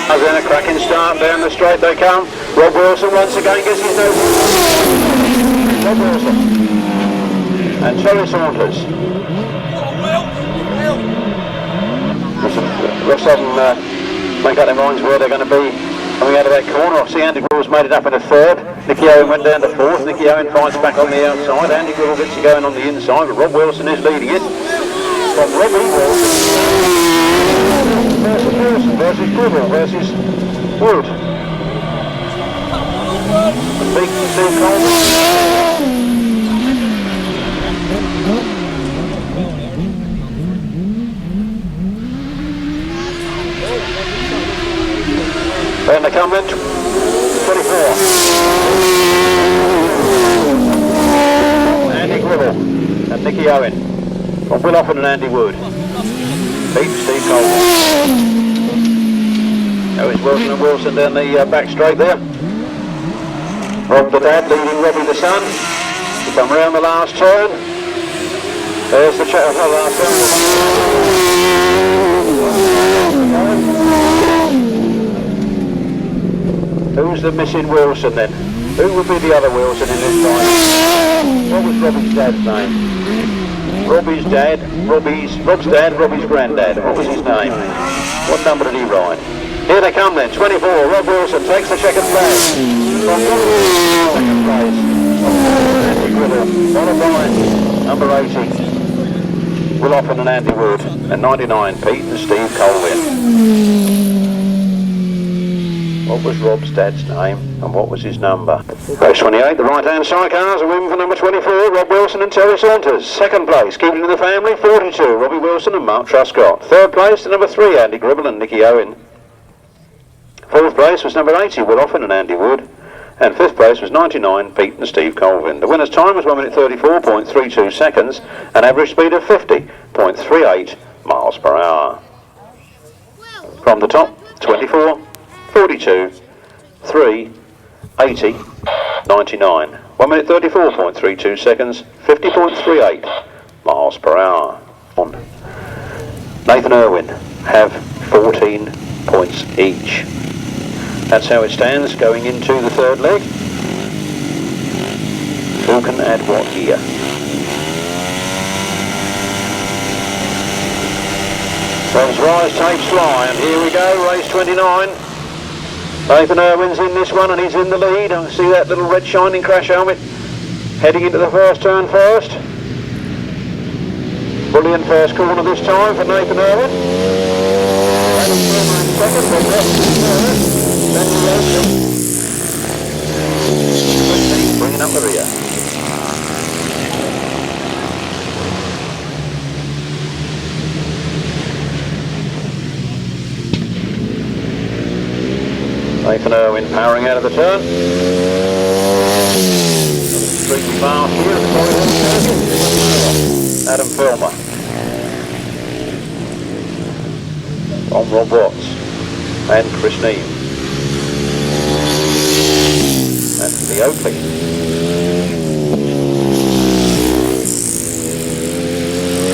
Then a cracking start down the straight they come. Rob Wilson once again gets his nose. Rob Wilson and Torry Saunters. The rest of them make up their minds where they're going to be coming out of that corner. I see Andy Gribble's made it up in a third. Nicky Owen went down to fourth. Nicky Owen finds back on the outside. Andy Gribble gets you going on the inside, but Rob Wilson is leading it. From Robbie Wilson versus Gribble versus Wood. The big Steve Colvin. Then they come in, 24. Andy Gribble and Nicky Owen. From Offen and Andy Wood. Beat Steve Colvin. Now it's Wilson and Wilson down the back straight there. Rob the dad leading Robbie the son. We come round the last turn. There's the last turn. Who's the missing Wilson then? Who would be the other Wilson in this fight? What was Robbie's dad's name? Robbie's dad, Rob's dad, Robbie's granddad. What was his name? What number did he ride? Here they come then, 24, Rob Wilson takes the checkered flag. Second place. Andy Gribble, followed by number 80, Will Offen and Andy Wood, and 99, Pete and Steve Colvin. What was Rob's dad's name and what was his number? Race 28, the right-hand Sidecars, a win for number 24, Rob Wilson and Torry Saunters. Second place, keeping in the family, 42, Robbie Wilson and Mark Truscott. Third place, number 3, Andy Gribble and Nicky Owen. Fourth place was number 80, Will Offen and Andy Wood. And fifth place was 99, Pete and Steve Colvin. The winner's time was 1 minute 34.32 seconds, an average speed of 50.38 miles per hour. From the top, 24, 42, 3, 80, 99. 1 minute 34.32 seconds, 50.38 miles per hour. On Nathan Irwin have 14 points each. That's how it stands going into the third leg. Who can add what here? Those rise tapes fly, and here we go, race 29. Nathan Irwin's in this one and he's in the lead. I see that little red shining crash helmet heading into the first turn first. Brilliant first corner this time for Nathan Irwin. Bringing up the rear. Nathan Irwin powering out of the turn. Street fast here at the Adam Filmer. On Rob Watts and Chris Neame. And the Oakley.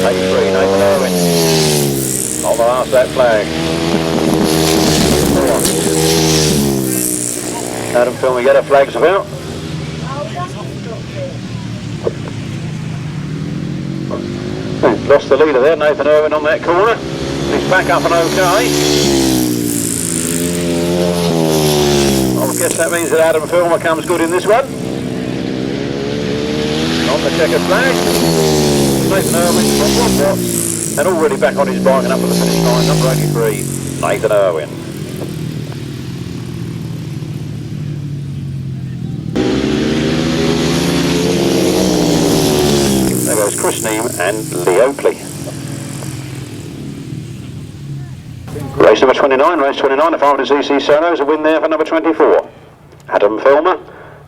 Take 3, Nathan Irwin. On the last that flag. Adam Filmer, get our flags about. Lost the leader there, Nathan Irwin on that corner. He's back up and okay. I guess that means that Adam Filmer comes good in this one. On the checkered flag. Nathan Irwin, and already back on his bike and up to the finish line, number 83, Nathan Irwin. There goes Chris Neame and Lee Oakley. Race number 29, race 29, the 500cc solos, a win there for number 24, Adam Filmer.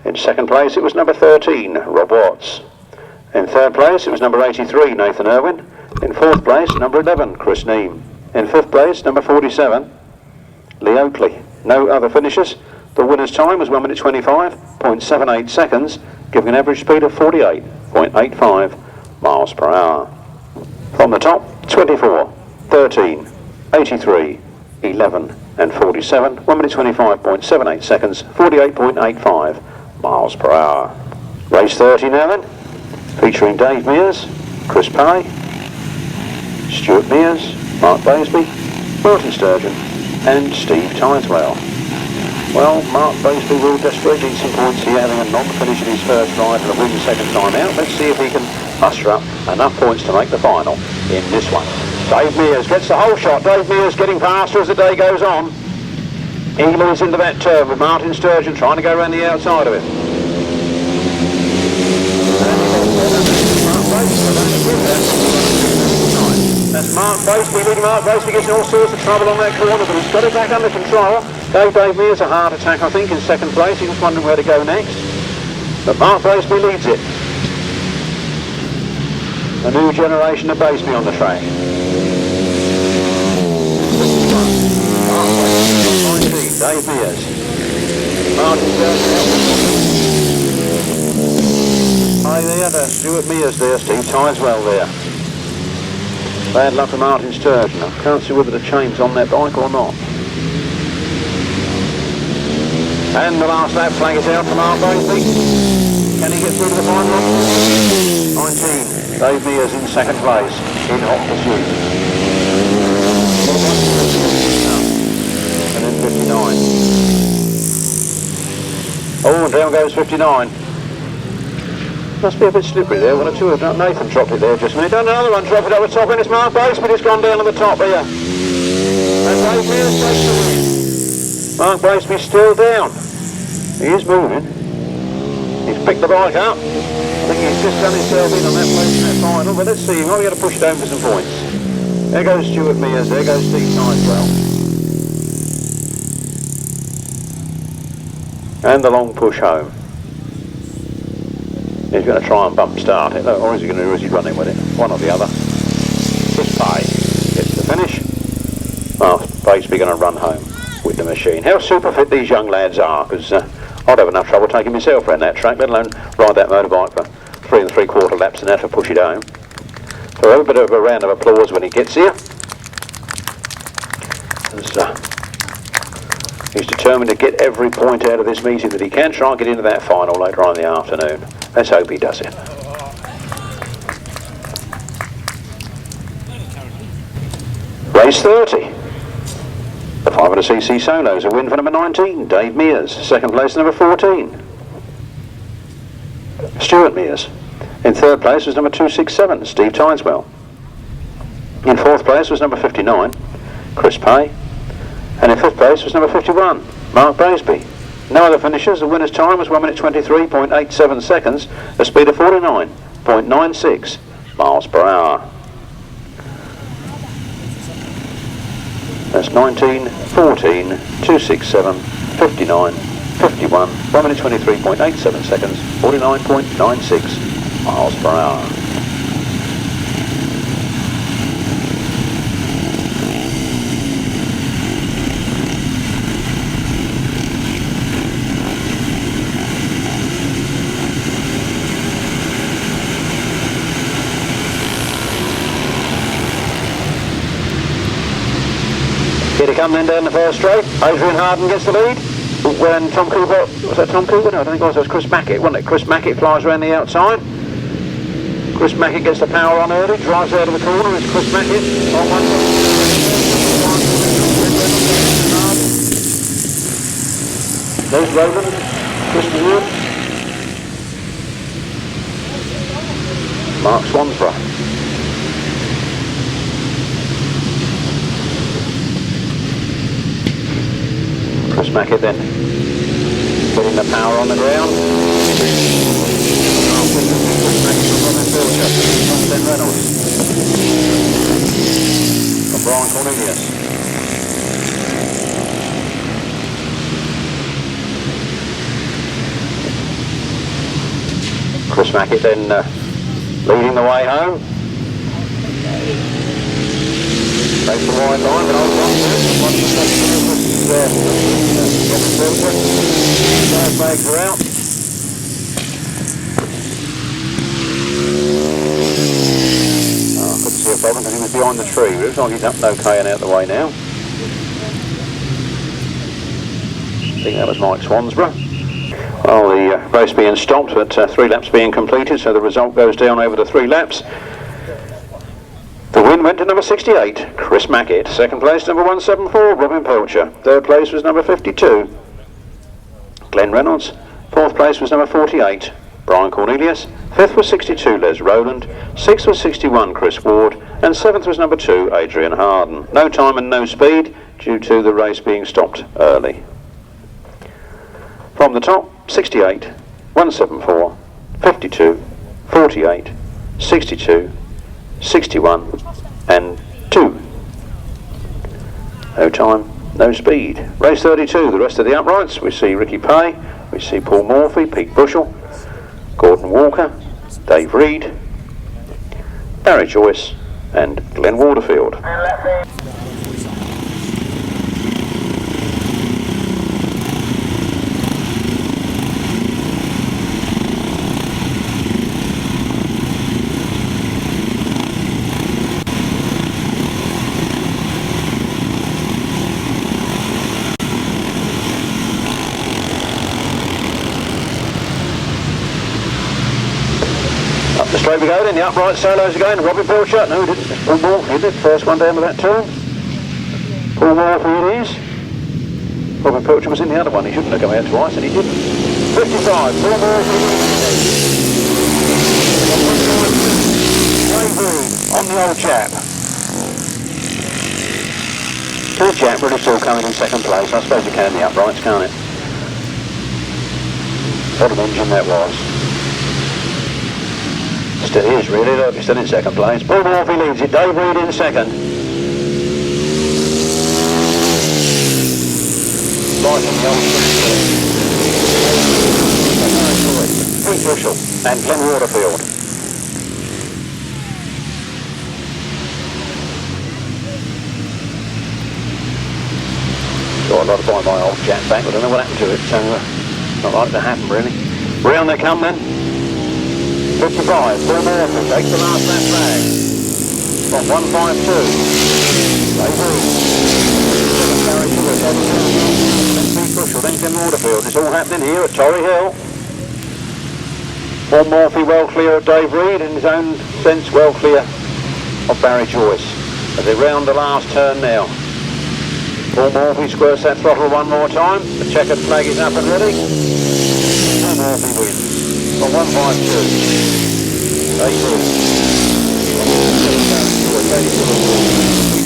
In second place it was number 13, Rob Watts. In third place it was number 83, Nathan Irwin. In fourth place, number 11, Chris Neame. In fifth place, number 47, Lee Oakley. No other finishers. The winner's time was 1 minute 25.78 seconds, giving an average speed of 48.85 miles per hour. From the top, 24, 13, 83, 11, and 47, 1 minute 25.78 seconds, 48.85 miles per hour. Race 30 now then, featuring Dave Mears, Chris Pay, Stuart Mears, Mark Baseby, Martin Sturgeon and Steve Tideswell. Well, Mark Baseby will desperately need some points here, having a non-finish in his first ride and a win the second time out. Let's see if he can muster up enough points to make the final in this one. Dave Mears gets the whole shot. Dave Mears getting faster as the day goes on. He moves into that turn with Martin Sturgeon trying to go around the outside of it. That's Mark Baseby leading. Mark Baseby gets in all sorts of trouble on that corner, but he's got it back under control. Gave Dave Mears a heart attack, I think, in second place. He was wondering where to go next. But Mark Baseby leads it. A new generation of Baseby on the track. Mark Baseby, 19, Dave Mears. Martin Sturgeon. There, Stuart Mears there, Steve Tideswell there. Bad luck for Martin Sturgeon. I can't see whether the chain's on that bike or not. And the last lap flag is out for Mark Baseby. Can he get through to the final? 19. Dave Mears in second place in hot pursuit. And then 59. Oh, and down goes 59. Must be a bit slippery there. One or two have done. Nathan dropped it there just a minute. Done another one, drop it up the top, and it's Mark Baseby. It's gone down on the top here. And Dave Mears takes the win. Mark Baseby's still down. He is moving. He's picked the bike up. I think he's just done himself in on that place in that final, but let's see. He might be able to push it home for some points. There goes Stuart Mears, there goes Steve Tideswell. And the long push home. He's going to try and bump start it, or is he going to do is he running with it? One or the other. Chris Pay gets the finish. Oh, Baseby going to run home with the machine. How super fit these young lads are, because I'd have enough trouble taking myself around that track, let alone ride that motorbike for 3 3/4 laps and have to push it home. So have a bit of a round of applause when he gets here. He's determined to get every point out of this meeting that he can, try and get into that final later on in the afternoon. Let's hope he does it. Race 30. The 500cc solos, a win for number 19, Dave Mears. Second place, number 14, Stuart Mears. In third place was number 267, Steve Tideswell. In fourth place was number 59, Chris Pay. And in fifth place was number 51, Mark Baseby. No other finishers. The winner's time was 1 minute 23.87 seconds, a speed of 49.96 miles per hour. That's 19, 14, 267, 59, 51, 1 minute 23.87 seconds, 49.96 miles per hour. Here to come then down the first straight. Adrian Harden gets the lead. When Tom Cooper, was that Tom Cooper? No, I don't think it was Chris Mackett, wasn't it? Chris Mackett flies around the outside. Chris Mackett gets the power on early, drives out of the corner. It's Chris Mackett on one side. There's Roland, Chris Wood, Mark Swansborough. Chris Mackett then putting the power on the ground. Then Reynolds from Brian Cornelius. Chris Mackett then leading the way home. Takes the wide line, but I'll run bags are out. Oh, I couldn't see a problem because he was behind the tree. It looks like he's up and okay and out the way now. think that was Mike Swansborough. Well, the race being stopped, but 3 laps being completed, so the result goes down over the 3 laps. The win went to number 68, Chris Mackett. Second place, number 174, Robin Pilcher. Third place was number 52, Glenn Reynolds. Fourth place was number 48, Brian Cornelius. Fifth was 62, Les Rowland. Sixth was 61, Chris Ward. And seventh was number 2, Adrian Harden. No time and no speed due to the race being stopped early. From the top, 68, 174, 52, 48, 62, 61 and 2. No time, no speed. Race 32, the rest of the uprights. We see Ricky Pay, we see Paul Morphy, Pete Bushell, Gordon Walker, Dave Reed, Barry Joyce and Glenn Waterfield. Straight we go then, the upright solos again. Robbie Pilcher, no, didn't. Paul Morphy did, first one down with that turn. Paul Morphy it is. Robbie Pilcher was in the other one, he shouldn't have come out twice, and he didn't. 55, Paul Morphy on the old chap. Can a chap really still coming in second place? I suppose you can in the uprights, can't it? What an engine that was. Still is really, look, he's still in second place. Paul Morphy leads it, Dave Reed in second. Right on the old Pete Bushell and Glenn Waterfield. So I'd like to buy my old Jack back, but I don't know what happened to it, so not like to happen really. Round they come then. 55, Paul Morphy takes the last lap back from 152. Then Pete Bushell, then Glenn Waterfield. It's all happening here at Torry Hill. Paul Morphy well clear of Dave Reed, in his own sense well clear of Barry Joyce. As they round the last turn now. Paul Morphy squirts that throttle one more time. The checkered flag is up and ready. Paul Morphy wins. On 152, 18,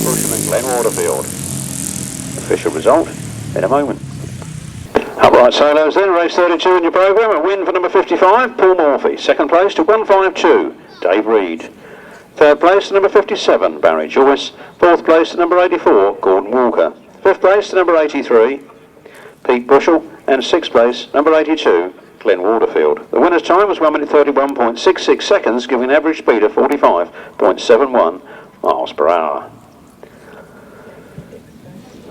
Bushell and Glenn Waterfield. Official result in a moment. Upright solos then, race 32 in your programme. A win for number 55, Paul Morphy. Second place to 152, Dave Reed. Third place to number 57, Barry Joyce. Fourth place to number 84, Gordon Walker. Fifth place to number 83, Pete Bushell. And sixth place, number 82, Glenn Waterfield. The winner's time was 1 minute 31.66 seconds, giving an average speed of 45.71 miles per hour.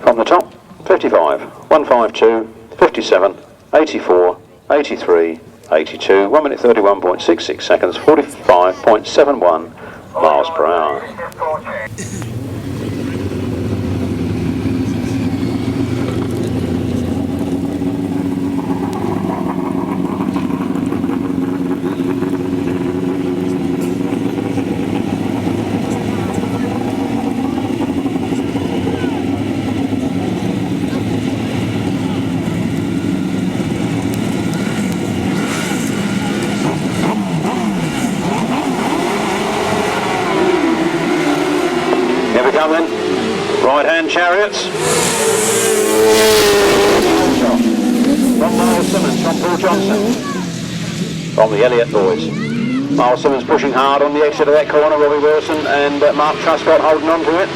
From the top, 55, 152, 57, 84, 83, 82, 1 minute 31.66 seconds, 45.71 miles per hour. Right-hand chariots. From Myles Simmons, from Paul Johnson. From the Elliott boys. Myles Simmons pushing hard on the exit of that corner, Robbie Wilson and Mark Truscott holding on to it.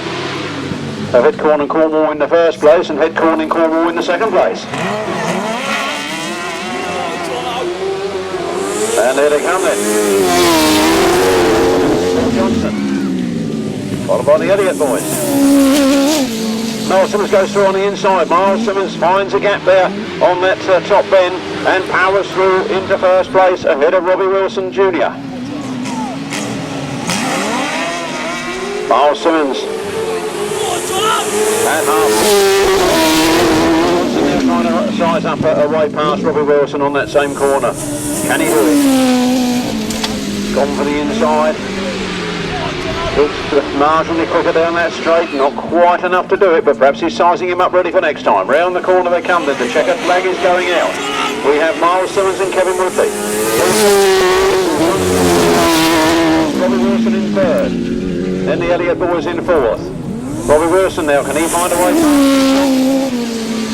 So Headcorn and Cornwall in the first place and Headcorn and Cornwall in the second place. And there they come then. Paul Johnson. Followed by the Elliott boys. Myles Simmons goes through on the inside. Myles Simmons finds a gap there on that top bend and powers through into first place ahead of Robbie Wilson Jr. Myles Simmons at half. Wilson there trying to rise up away past Robbie Wilson on that same corner. Can he do it? Gone for the inside. It's marginally quicker down that straight, not quite enough to do it, but perhaps he's sizing him up ready for next time. Round the corner they come then, the checkered flag is going out. We have Myles, Simmons and Kevin Woodley. Robbie Wilson in third, then the Elliott boys in fourth. Robbie Wilson now, can he find a way?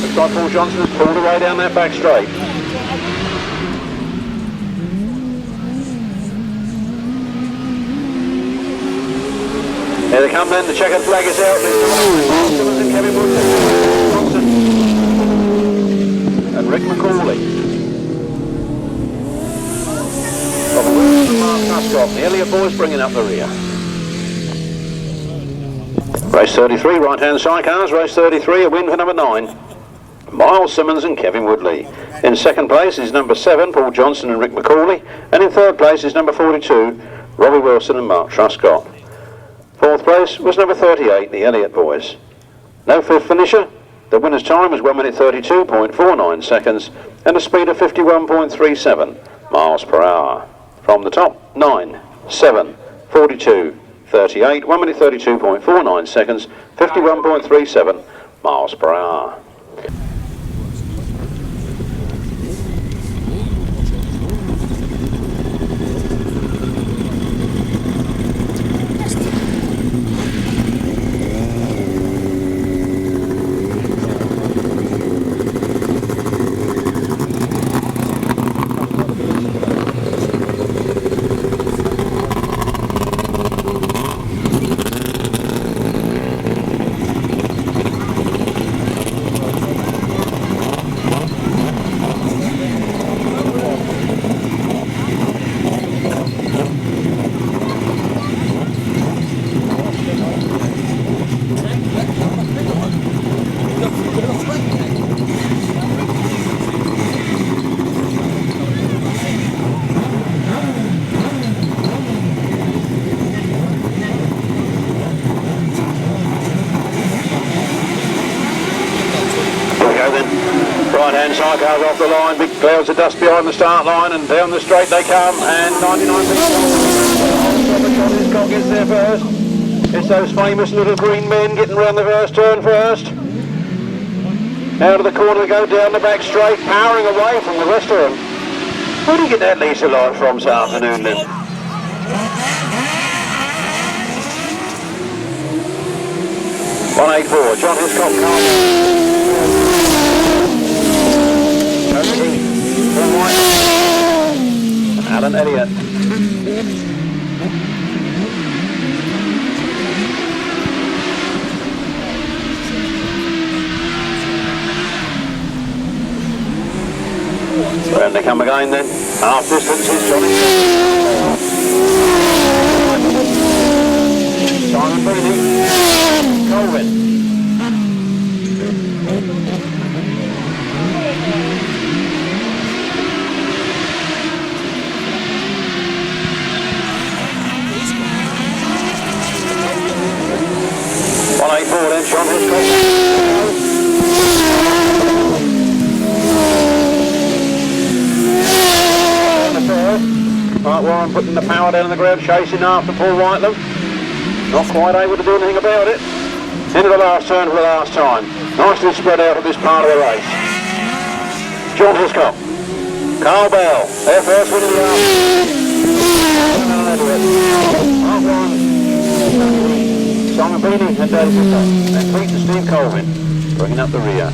Looks like Paul Johnson has pulled away down that back straight. Here they come then, the checkered flag is out. Simmons and Kevin Woodley. Johnson. And Rick McAuley. Robbie Wilson and Mark Hiscock. The Elliott boys bringing up the rear. Race 33, right-hand Sidecars. Race 33, a win for number 9. Myles, Simmons and Kevin Woodley. In second place is number 7, Paul Johnson and Rick McAuley. And in third place is number 42, Robbie Wilson and Mark Hiscock. Fourth place was number 38, the Elliott boys. No fifth finisher. The winner's time was 1 minute 32.49 seconds and a speed of 51.37 miles per hour. From the top, 9, 7, 42, 38, 1 minute 32.49 seconds, 51.37 miles per hour. Right-hand Sidecars off the line, big clouds of dust behind the start line, and down the straight they come, and 99 Hiscock gets there first. It's those famous little green men getting round the first turn first. Out of the corner they go down the back straight, powering away from the rest of them. Where do you get that Lisa light from this afternoon then? .184, John Hiscock, Colin. Alan Elliott. Round they come again then. Half distance is Johnny. Simon Beaney. Colvin. Then John Hiscock. Right, Warren putting the power down on the ground, chasing after Paul Whitelam. Not quite able to do anything about it. Into the last turn for the last time. Nicely spread out at this part of the race. John Hiscock. Carl Bell, their first win of the afternoon. Simon Beaney and Dave Vidler, and Pete and Steve Colvin bringing up the rear.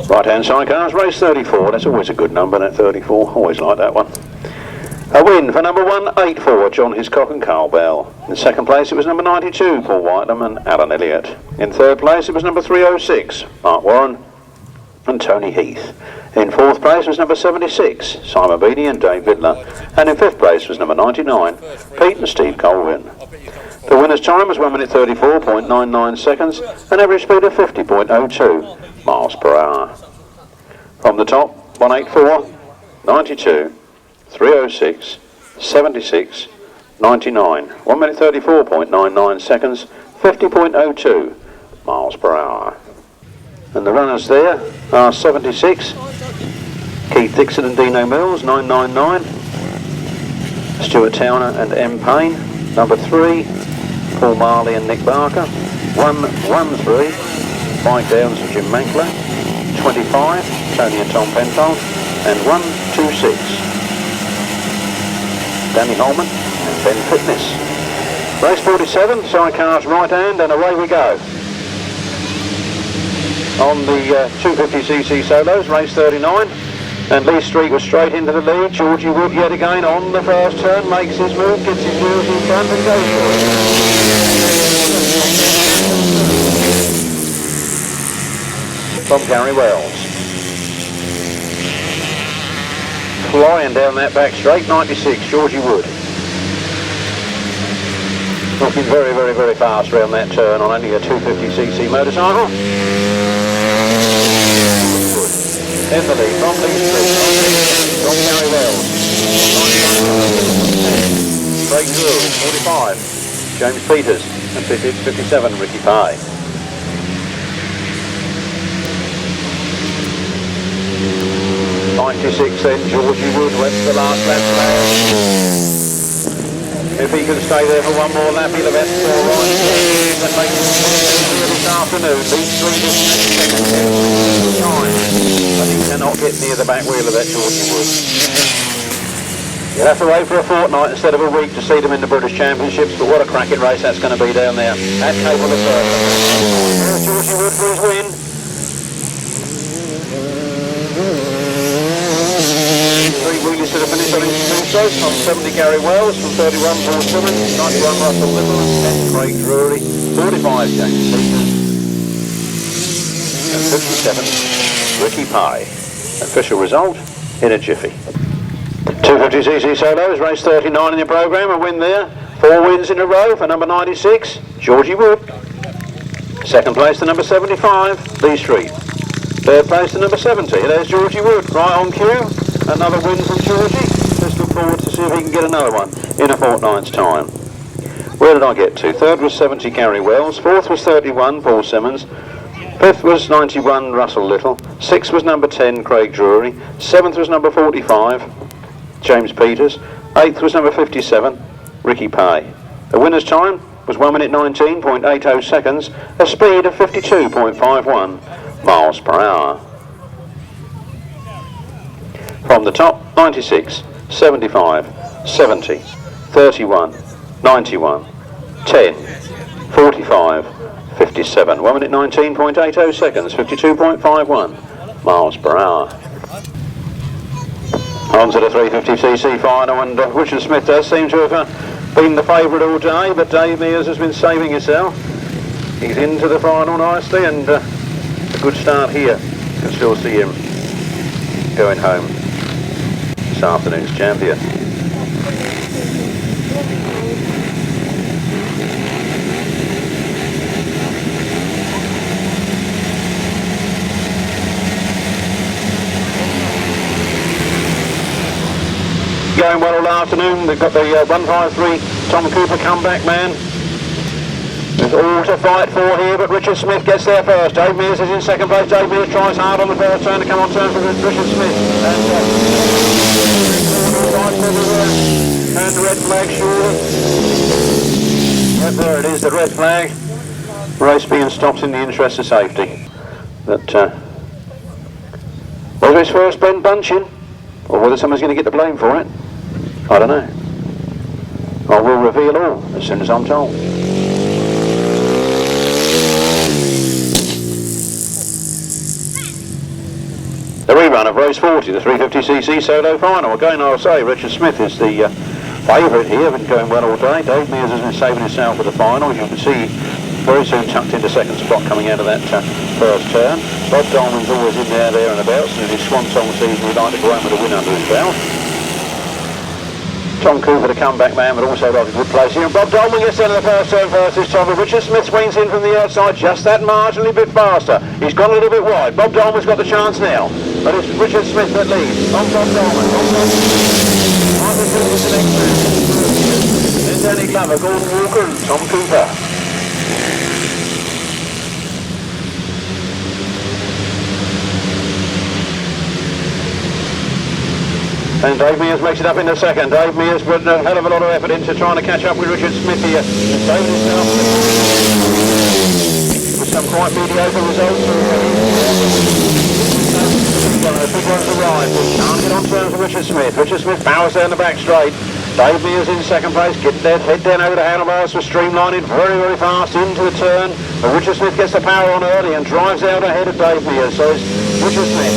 Right-hand Sidecars, race 34. That's always a good number, that 34. Always like that one. A win for number 184, John Hiscock and Carl Bell. In second place it was number 92, Paul Whitelam and Alan Elliott. In third place it was number 306, Mark Warren and Tony Heath. In fourth place was number 76, Simon Beaney and Dave Vidler. And in fifth place was number 99, Pete and Steve Colvin. The winner's time was 1 minute 34.99 seconds, an average speed of 50.02 miles per hour. From the top, 184, 92, 306, 76, 99, 1 minute 34.99 seconds, 50.02 miles per hour. And the runners there are 76, Keith Dixon and Dino Mills, 999, Stuart Towner and M. Payne, number 3, Paul Marley and Nick Barker, 113, Mike Downs and Jim Mankler, 25, Tony and Tom Penfold, and 126, Danny Holman and Ben Fitness. Race 47, Sidecars right hand, and away we go. On the 250cc solos, race 39, and Lee Street was straight into the lead. Georgie Wood yet again on the first turn, makes his move, gets his wheels in front and goes for it. From Gary Wells. Flying down that back straight, 96, Georgie Wood. Looking very, very, very fast around that turn on only a 250cc motorcycle. In the lead from Lee Street, from Gary Wells. Craig Drury, 45. James Peters, and 57, Ricky Pye. '96 then, Georgie Wood went to the last lap flag. If he can stay there for one more lap, he'll have all right. That makes it this afternoon. Lee Street is time, but he cannot get near the back wheel of that Georgie Wood. You'll have to wait for a fortnight instead of a week to see them in the British Championships, but what a cracking race that's going to be down there at Cable of Firth. There's Georgie Wood for his win. Three wheelies to the finish on his two-stroke, from 70 Gary Wells, from 31 Paul Simmons, 91 Russell Little, and 10 Craig Drury, 45 James Peters, and 57 Ricky Pye. Official result in a jiffy. 250cc solos, race 39 in your programme, a win there, 4 wins in a row for number 96, Georgie Wood. Second place to number 75, Lee Street. Third place to number 70, there's Georgie Wood, right on cue. Another win from Georgie. Let's look forward to see if he can get another one in a fortnight's time. Where did I get to? Third was 70 Gary Wells, fourth was 31 Paul Simmons, fifth was 91 Russell Little, sixth was number 10 Craig Drury, seventh was number 45 James Peters, eighth was number 57 Ricky Pye. The winner's time was 1 minute 19.80 seconds, a speed of 52.51 miles per hour. From the top, 96, 75, 70, 31, 91, 10, 45, 57. 1 minute 19.80 seconds, 52.51 miles per hour. On to the 350cc final, and Richard Smith does seem to have been the favourite all day, but Dave Mears has been saving himself. He's into the final nicely, and a good start here. You can still see him going home. This afternoon's champion. Going well all afternoon. They've got the 153 Tom Cooper comeback man. There's all to fight for here, but Richard Smith gets there first. Dave Mears is in second place. Dave Mears tries hard on the first turn to come on turn for Richard Smith. And the red flag surely. Yep, there it is, the red flag. Race being stopped in the interest of safety. But whether it's first bend bunching or whether someone's going to get the blame for it, I don't know. I will reveal all as soon as I'm told. The rerun of race 40, the 350cc solo final. Again, I'll say Richard Smith is the favourite here, been going well all day. Dave Mears has been saving himself for the final. As you can see, very soon tucked into second spot coming out of that first turn. Bob Dolman's always in there and abouts, and in his swan song season we'd like to go home with a win under his belt. Tom Cooper, the comeback man, but also got a good place here. And Bob Dolman gets down to the first turn first this time, but Richard Smith swings in from the outside just that marginally bit faster. He's gone a little bit wide. Bob Dolman's got the chance now, but it's Richard Smith that leads. On Bob Dolman. Then Danny Glover, Gordon Walker and Tom Cooper. And Dave Mears makes it up in the second. Dave Mears put a hell of a lot of effort into trying to catch up with Richard Smith here. And saving himself with some quite mediocre results. The big one's arrived. Can't get on terms with Richard Smith. Richard Smith powers down the back straight. Dave Mears in second place, getting their head down over the handlebars for streamlining very, very fast into the turn. But Richard Smith gets the power on early and drives out ahead of Dave Mears. So it's Richard Smith.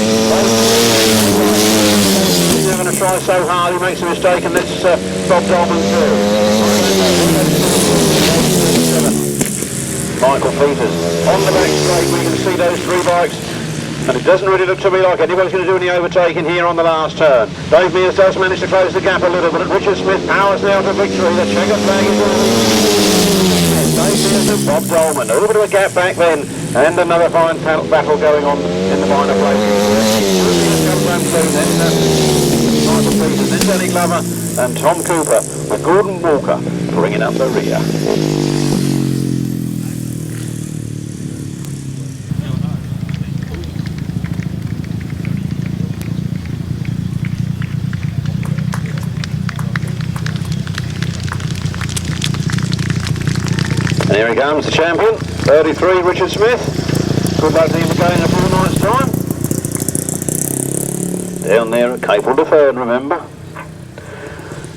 He's never going to try so hard, he makes a mistake and lets Bob Dolman through. Michael Peters on the back straight, we can see those three bikes. And it doesn't really look to me like anybody's going to do any overtaking here on the last turn. Dave Mears does manage to close the gap a little bit. Richard Smith powers now to victory. The checkered flag is Dave Mears and Bob Dolman. A little bit of a gap back then. And another fine battle going on in the minor places. Michael Peters, then Danny Glover and Tom Cooper with Gordon Walker bringing up the rear. And here he comes, the champion, 33, Richard Smith. Good luck to him again in a fortnight's time. Down there at Capel Deferred, remember.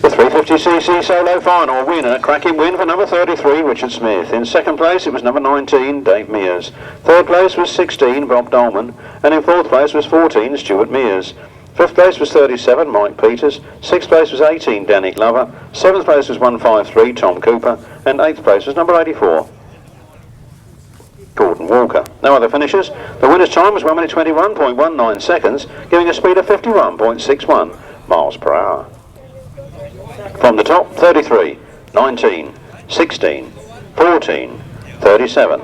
The 350cc solo final win, and a cracking win for number 33, Richard Smith. In second place, it was number 19, Dave Mears. Third place was 16, Bob Dolman. And in fourth place was 14, Stuart Mears. Fifth place was 37, Mike Peters. Sixth place was 18, Danny Glover. Seventh place was 153, Tom Cooper. And eighth place was number 84, Gordon Walker. No other finishers. The winner's time was 1 minute 21.19 seconds, giving a speed of 51.61 miles per hour. From the top, 33, 19, 16, 14, 37,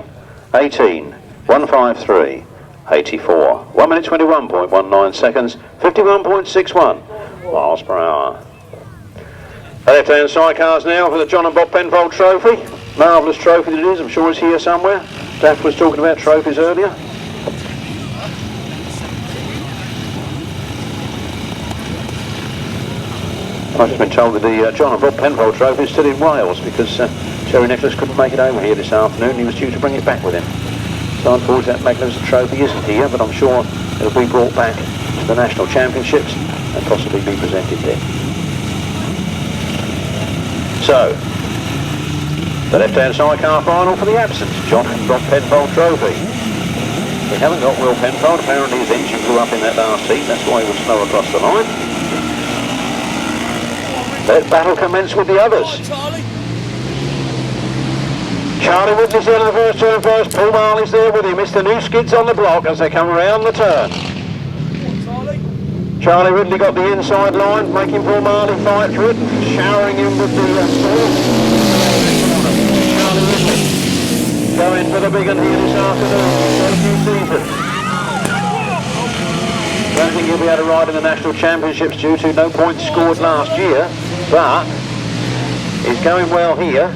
18, 153, 84. 1 minute 21.19 seconds, 51.61 miles per hour. The left-hand sidecars now for the John and Bob Penfold Trophy. Marvellous trophy that it is, I'm sure it's here somewhere. Daff was talking about trophies earlier. I've just been told that the John and Bob Penfold Trophy is still in Wales because Terry Nicholas couldn't make it over here this afternoon. He was due to bring it back with him. So unfortunately that magnificent trophy isn't here, but I'm sure it'll be brought back to the National Championships and possibly be presented there. So, the left-hand sidecar final for the absent John and Bob Penfold Trophy. We haven't got Will Penfold. Apparently his engine blew up in that last heat, that's why he was slow across the line. Let battle commence with the others. Charlie Woodley's there in the first turn first. Paul Marley's there with him. It's the new skids on the block as they come around the turn. Charlie Ridley got the inside line, making Paul Marley fight through it, showering him with the ball. Charlie Ridley going for the big one here this afternoon. Season. Don't think he'll be able to ride in the National Championships due to no points scored last year, but he's going well here,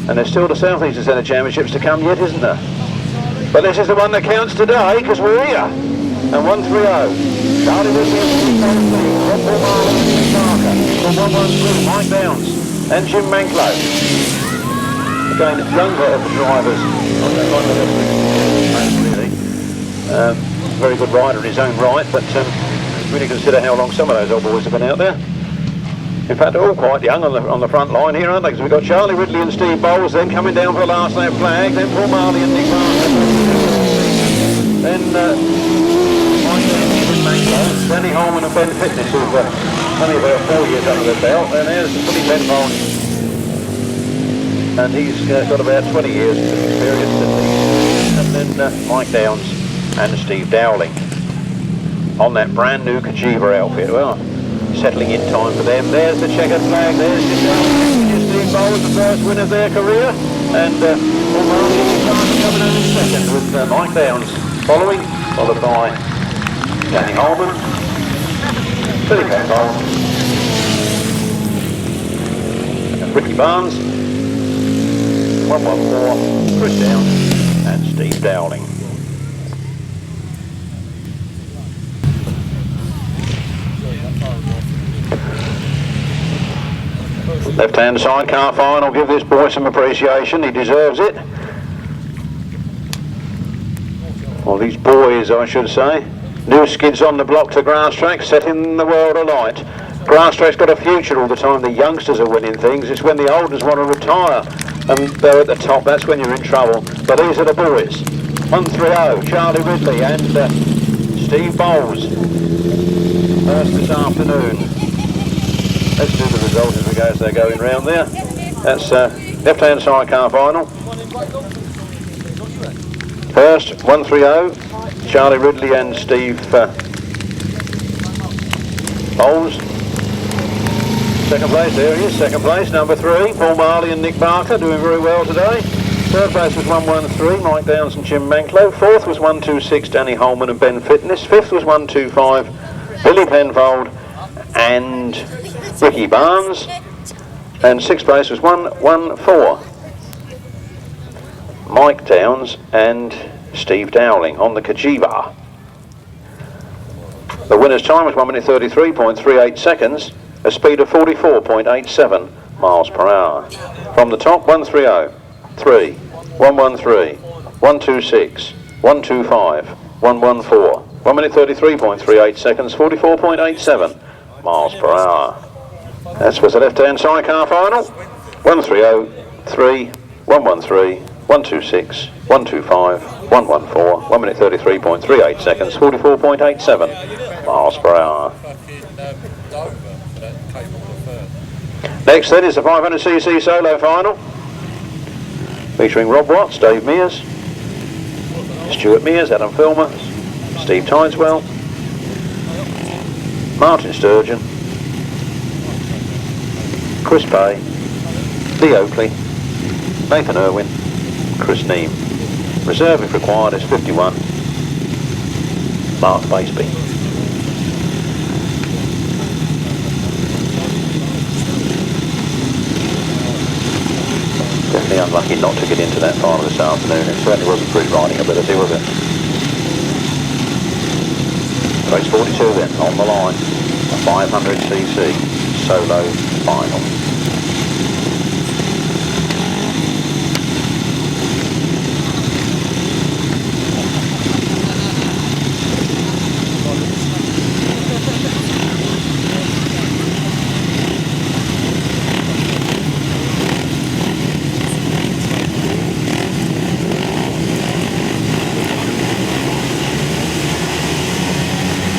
and there's still the South Eastern Centre Championships to come yet, isn't there? But this is the one that counts today, because we're here. And 130. Charlie Ridley and Paul Marley and Parker. From 113, Mike Downs and Jim Manklow. Again, younger of the drivers. Really. Very good rider in his own right, but really consider how long some of those old boys have been out there. In fact, they're all quite young on the front line here, aren't they? Because we've got Charlie Ridley and Steve Bowles then coming down for the last lap flag, then Paul Marley and Nick Parker. Then Danny Holman and Ben Fitness, who've only about 4 years under their belt, and there's Billy Penfold, and he's got about 20 years of experience at least. And then Mike Downs and Steve Dowling on that brand new Kajiva outfit. Well, settling in time for them. There's the checkered flag, there's Steve Bowles, the first win of their career, and Paul Marley coming on in second with Mike Downs following, followed by Danny Holman, Billy Penfold, and Ricky Barnes, 114, Chris Downs, and Steve Dowling. Left-hand sidecar final, give this boy some appreciation, he deserves it. Well, these boys, I should say. New skids on the block to Grasstrack, setting the world alight. Grasstrack's got a future all the time. The youngsters are winning things. It's when the olders want to retire and they're at the top, that's when you're in trouble. But these are the boys. 130, Charlie Ridley and Steve Bowles. First this afternoon. Let's do the results as we go as they're going round there. That's left-hand sidecar final. First, 130, Charlie Ridley and Steve Bowles. Second place, there he is, second place, number 3, Paul Marley and Nick Barker, doing very well today. Third place was 113, Mike Downs and Jim Manklow. Fourth was 126, Danny Holman and Ben Fitness. Fifth was 125, Billy Penfold and Ricky Barnes. And sixth place was 114, Mike Downs and Steve Dowling on the Kajiva. The winner's time was 1 minute 33.38 seconds, a speed of 44.87 miles per hour. From the top, 130, 3, 113, 126, 125, 114. 1 minute 33.38 seconds, 44.87 miles per hour. That was the left-hand sidecar final. 130, 3, 113, 126, 125, 114, 1 minute 33.38 seconds, 44.87 miles per hour. Next then is the 500cc solo final, featuring Rob Watts, Dave Mears, Stuart Mears, Adam Filmer, Steve Tideswell, Martin Sturgeon, Chris Bay, Lee Oakley, Nathan Irwin, Chris Neame. Reserve if required is 51, Mark Baseby. Definitely unlucky not to get into that final this afternoon. It certainly wasn't free riding ability, was it? Race 42 then, on the line, a 500cc solo final.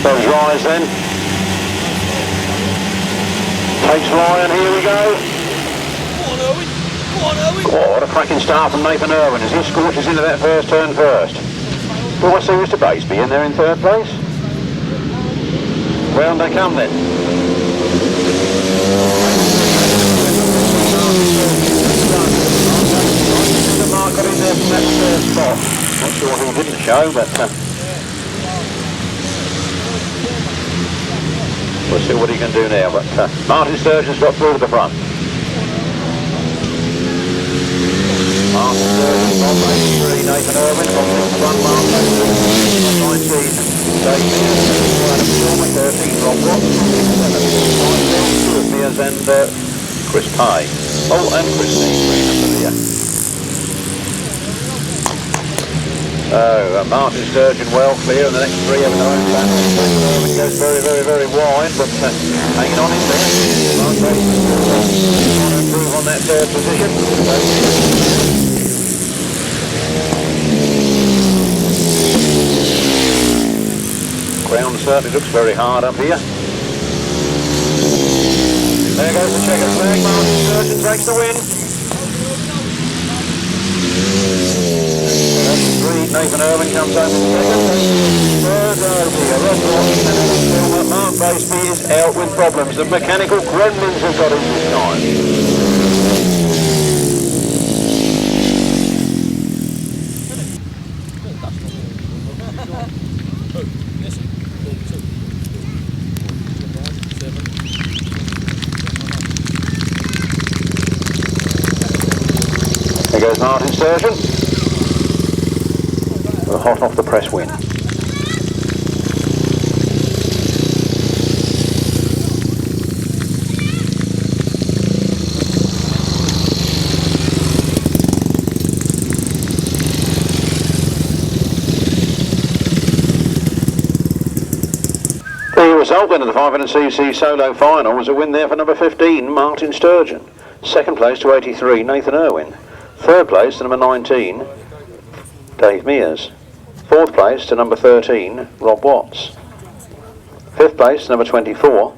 Those rise then. Takes Ryan, here we go. Go on, Owen. Go on, Owen. Oh, what a cracking start from Nathan Irwin as he scorches into that first turn first. Well, what's there Mr. Baseby in there in third place? Round they come then. The mark got in there from that first spot. Not sure who didn't show, but we'll see what he can do now. But Martin Sturgeon's got through to the front. Martin Sturgeon on race 3, Nathan Irwin from the front, Martin on 19, Dave Mears, 13, Rob Watts, 7, Mears and Chris Pay. Oh, and Chris Neame, here. So Martin Sturgeon well clear, and the next 3 have their own plan. It goes very, very, very wide, but hanging on in there. Mark Baseby trying to improve on that third position. Ground certainly looks very hard up here. There goes the checkered flag. Martin Sturgeon takes the win. Nathan Irwin comes over second. Third over, Mark Baseby is out with problems. The mechanical gremlins have got him this time. There goes Martin Sturgeon. A hot off the press win. result then of the 500cc solo final was a win there for number 15, Martin Sturgeon. Second place to 83, Nathan Irwin. Third place to number 19, Dave Mears. Fourth place to number 13, Rob Watts. Fifth place to number 24,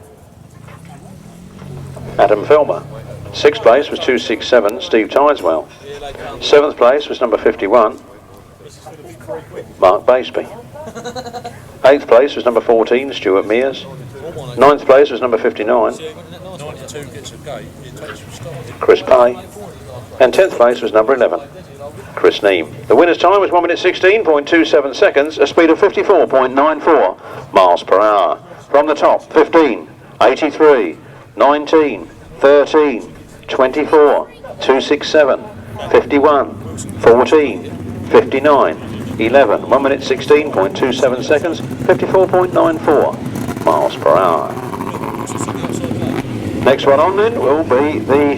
Adam Filmer. Sixth place was 267, Steve Tideswell. Seventh place was number 51, Mark Baseby. Eighth place was number 14, Stuart Mears. Ninth place was number 59, Chris Pay. And 10th place was number 11, Chris Neame. The winner's time was 1 minute 16.27 seconds, a speed of 54.94 miles per hour. From the top, 15, 83, 19, 13, 24, 267, 51, 14, 59, 11, 1 minute 16.27 seconds, 54.94 miles per hour. Next one on then will be the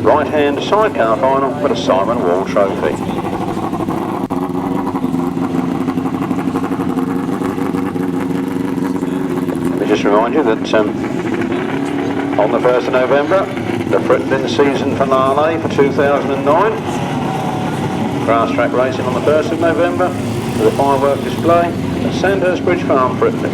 right-hand sidecar final for the Symon Wall Trophy. Let me just remind you that on the 1st of November, the Fritton season finale for 2009. Grasstrack racing on the 1st of November with a firework display at Sandhurst Bridge Farm, Fritton.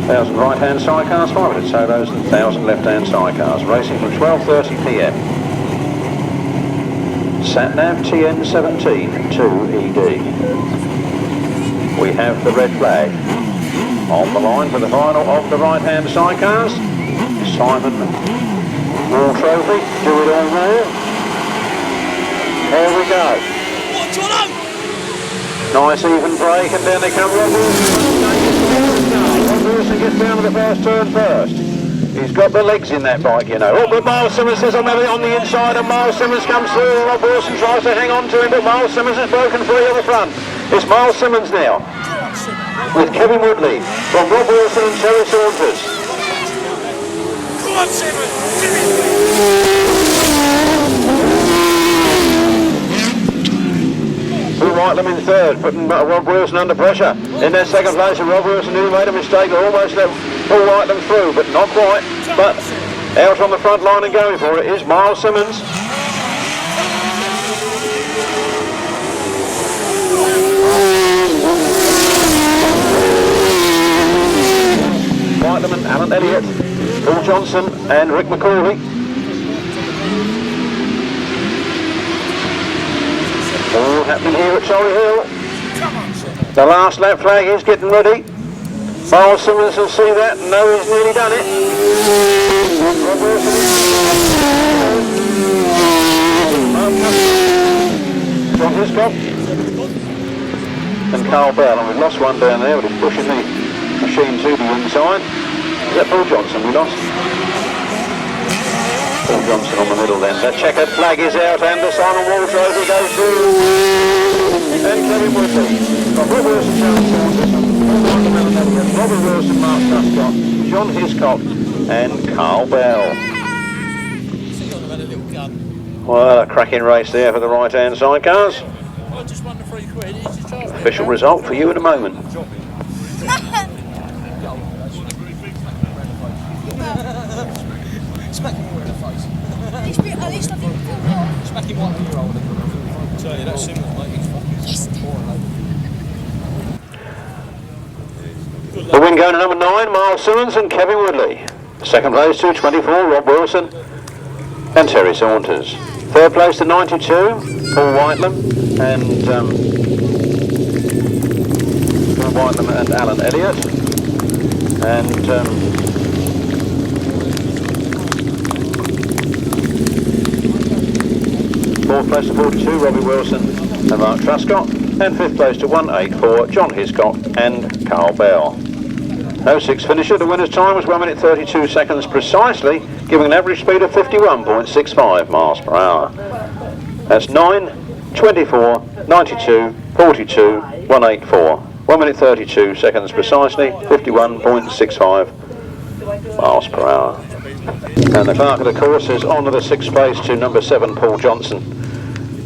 1,000 right-hand sidecars, 500 solos and 1,000 left-hand sidecars, racing from 12:30 p.m. Satnav TN17 2ED. We have the red flag on the line for the final of the right-hand sidecars. Symon Wall Trophy, do it all there. Here we go. Nice even break, and down they come Rob Wilson gets down to the first turn first. He's got the legs in that bike, you know. Oh, but Myles Simmons says I'm having it on the inside, and Myles Simmons comes through. Rob Wilson tries to hang on to him, but Myles Simmons has broken free on the front. It's Myles Simmons now, with Kevin Woodley from Rob Wilson and Terry Saunters. Come on, Simmons! Whitelam in third, putting Rob Wilson under pressure. In that second place, and Rob Wilson who made a mistake, almost let Paul Whitelam through, but not quite. But out on the front line and going for it is Myles Simmons. Whitelam and Alan Elliott, Paul Johnson and Rick McAuley. All happening here at Torry Hill. The last lap flag is getting ready. Myles Simmons will see that and know he's nearly done it. John Hiscock and Carl Bell, and we've lost one down there, but he's pushing the machine to the inside. Is that Paul Johnson we lost? Paul Johnson on the middle then. The checkered flag is out and the Symon Wall Trophy goes through. And Kevin Woodley from Robbie Wilson, Robbie Wilson, Mark Truscott, John Hiscock and Carl Bell. Well, a cracking race there for the right-hand sidecars. Official result for you in a moment. At least I didn't fall off. Smack him 1 year old. I'll tell you, that Simmons, mate, he's fucking The win going to number 9, Myles Simmons and Kevin Woodley. Second place to 24, Rob Wilson and Terry Saunters. Third place to 92, Paul Whitelam and Alan Elliott. And fourth place to 42, Robbie Wilson and Mark Truscott, and fifth place to 184, John Hiscock and Carl Bell. 06 finisher, the winner's time was 1 minute 32 seconds precisely, giving an average speed of 51.65 miles per hour. That's 9, 24, 92, 42, 184. 1 minute 32 seconds precisely, 51.65 miles per hour. And the clerk of the course is on to the sixth place to number 7, Paul Johnson.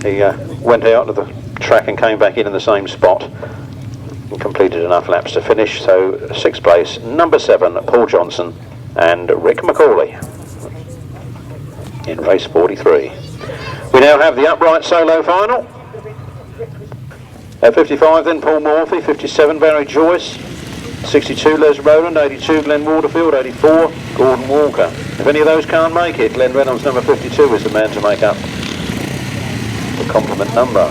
He went out of the track and came back in the same spot. and completed enough laps to finish. So 6th place, number 7, Paul Johnson and Rick McAuley in race 43. We now have the upright solo final. At 55 then Paul Morphy, 57 Barry Joyce, 62 Les Rowland, 82 Glenn Waterfield, 84 Gordon Walker. If any of those can't make it, Glenn Reynolds number 52 is the man to make up the complement number.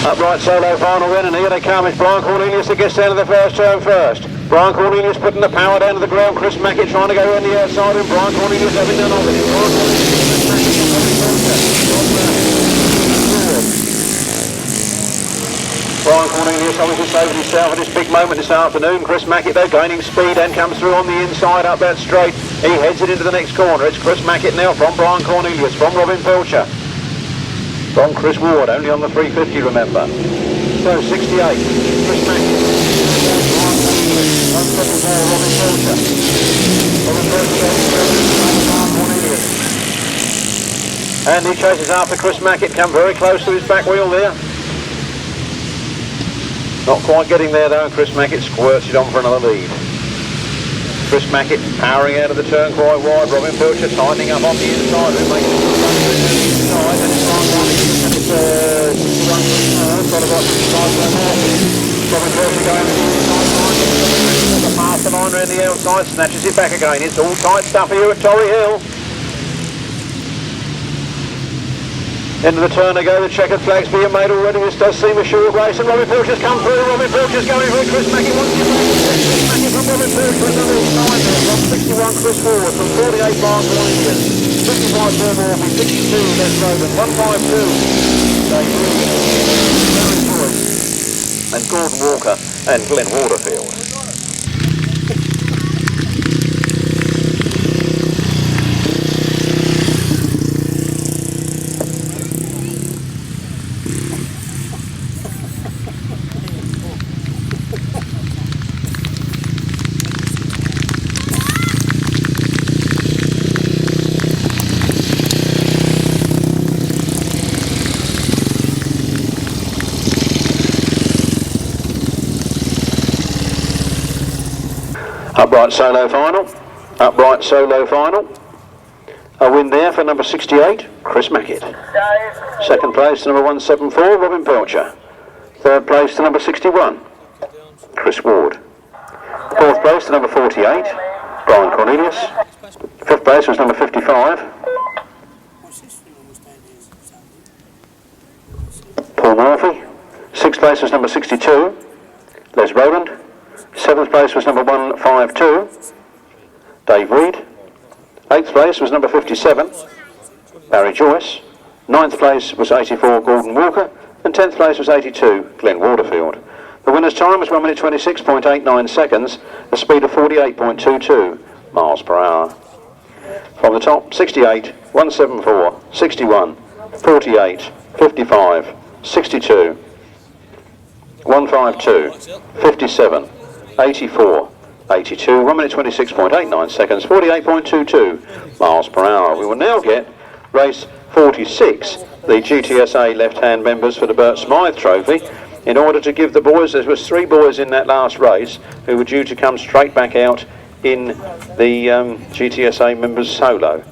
Upright solo final then, and here they come. It's Brian Cornelius that gets down to the first turn first. Brian Cornelius putting the power down to the ground. Chris Mackett trying to go on the outside, and Brian Cornelius having none of it. Brian Cornelius obviously saving himself at this big moment this afternoon. Chris Mackett though gaining speed and comes through on the inside up that straight. He heads it into the next corner. It's Chris Mackett now from Brian Cornelius, from Robin Pilcher. From Chris Ward, only on the 350, remember. So 68, Chris Mackett. 174, Robin Pilcher. And he chases after Chris Mackett, come very close to his back wheel there. Not quite getting there though, and Chris Mackett squirts it on for another lead. Chris Mackett powering out of the turn quite wide. Robin Pilcher tightening up on the inside. Who makes it inside, and it's right one. It's 61 got about 55 Robin Pilcher going to the inside line. Past the line around the outside, snatches it back again. It's all tight stuff here at Torry Hill. Into the turn they go, the checkered flag's being made already. This does seem a short race, and Robin Pilcher's come through. Robin Pilcher's going through. Chris Mackett wants to go. Chris Mackett from Robin Pilcher, another inside there. From 61 Chris Ford, from 48 Brian Cornelius, 55 Paul Morphy, 62 Les Rowland, 152 Dave Reed, Barry Joyce, and Gordon Walker and Glenn Waterfield. Upright solo final. Upright solo final. A win there for number 68, Chris Mackett. Second place to number 174, Robin Pilcher. Third place to number 61, Chris Ward. Fourth place to number 48, Brian Cornelius. Fifth place was number 55, Paul Morphy. Sixth place was number 62, Les Rowland. Seventh place was number 152, Dave Reed. Eighth place was number 57, Barry Joyce. Ninth place was 84, Gordon Walker. And 10th place was 82, Glenn Waterfield. The winner's time was 1 minute 26.89 seconds, a speed of 48.22 miles per hour. From the top, 68, 174, 61, 48, 55, 62, 152, 57, 84, 82, 1 minute 26.89 seconds, 48.22 miles per hour. We will now get race 46, the GTSA left-hand members for the Bert Smythe Trophy, in order to give the boys, there was 3 boys in that last race who were due to come straight back out in the GTSA members solo.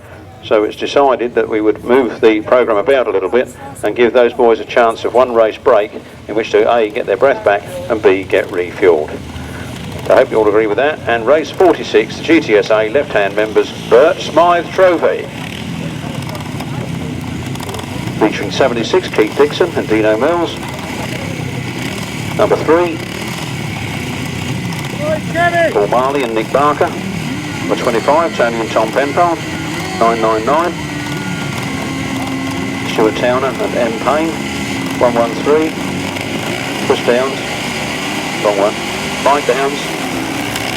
So it's decided that we would move the programme about a little bit and give those boys a chance of one race break in which to A, get their breath back, and B, get refuelled. I hope you all agree with that. And race 46, the GTSA left-hand members, Burt Smythe Trophy. Featuring 76, Keith Dixon and Dino Mills. Number 3, Paul Marley and Nick Barker. Number 25, Tony and Tom Penfold. 999. Stuart Towner and M. Payne. 113. Chris Downs. Wrong one. Mike Downs.